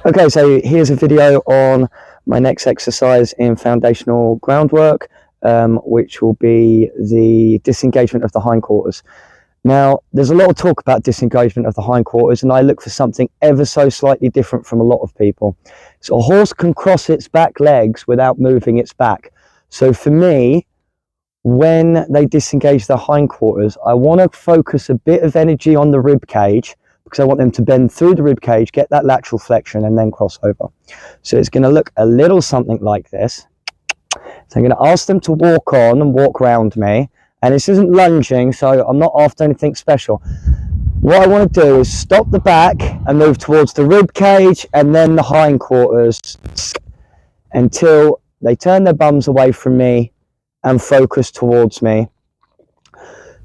Okay, so here's a video on my next exercise in foundational groundwork, which will be the disengagement of the hindquarters. Now, there's a lot of talk about disengagement of the hindquarters, and I look for something ever so slightly different from a lot of people. So a horse can cross its back legs without moving its back. So for me, when they disengage the hindquarters, I want to focus a bit of energy on the rib cage, because I want them to bend through the rib cage, get that lateral flexion, and then cross over. So it's going to look a little something like this. So I'm going to ask them to walk on and walk round me. And this isn't lunging, so I'm not after anything special. What I want to do is stop the back and move towards the rib cage and then the hindquarters until they turn their bums away from me and focus towards me.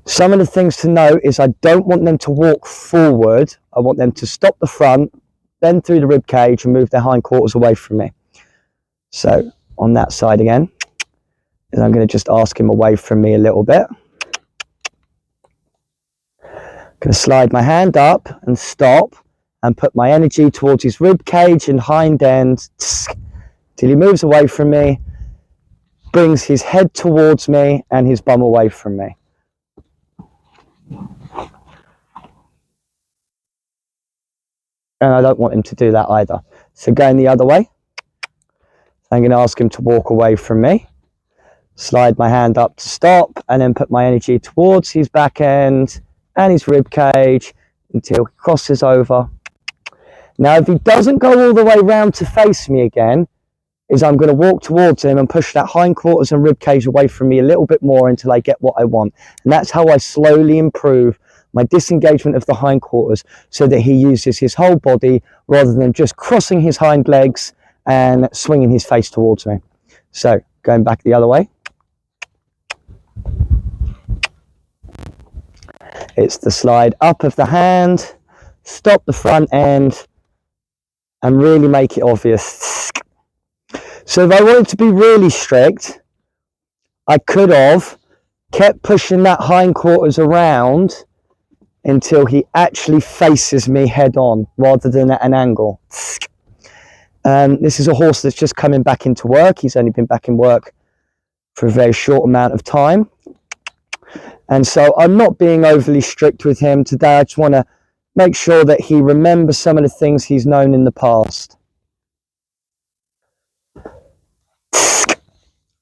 Some of the things to note is I don't want them to walk forward. I want them to stop the front, bend through the rib cage and move their hindquarters away from me. So on that side again, and I'm going to just ask him away from me a little bit. I'm going to slide my hand up and stop and put my energy towards his rib cage and hind end till he moves away from me, brings his head towards me and his bum away from me. And I don't want him to do that either. So going the other way, I'm going to ask him to walk away from me. Slide my hand up to stop and then put my energy towards his back end and his rib cage until he crosses over. Now, if he doesn't go all the way round to face me again, I'm going to walk towards him and push that hindquarters and rib cage away from me a little bit more until I get what I want. And that's how I slowly improve my disengagement of the hindquarters so that he uses his whole body rather than just crossing his hind legs and swinging his face towards me. So going back the other way. It's the slide up of the hand, stop the front end, and really make it obvious. So if I wanted to be really strict, I could have kept pushing that hindquarters around until he actually faces me head on rather than at an angle. This is a horse that's just coming back into work. He's only been back in work for a very short amount of time. And so I'm not being overly strict with him today. I just want to make sure that he remembers some of the things he's known in the past.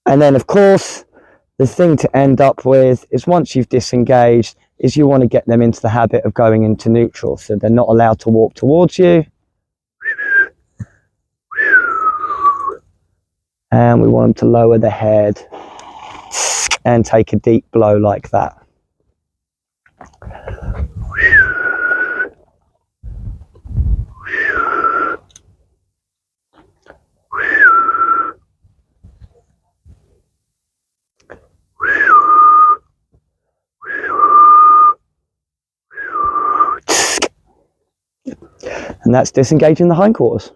And then, of course, the thing to end up with is once you've disengaged, is you want to get them into the habit of going into neutral. So they're not allowed to walk towards you. And we want them to lower the head and take a deep blow like that. And that's disengaging the hindquarters.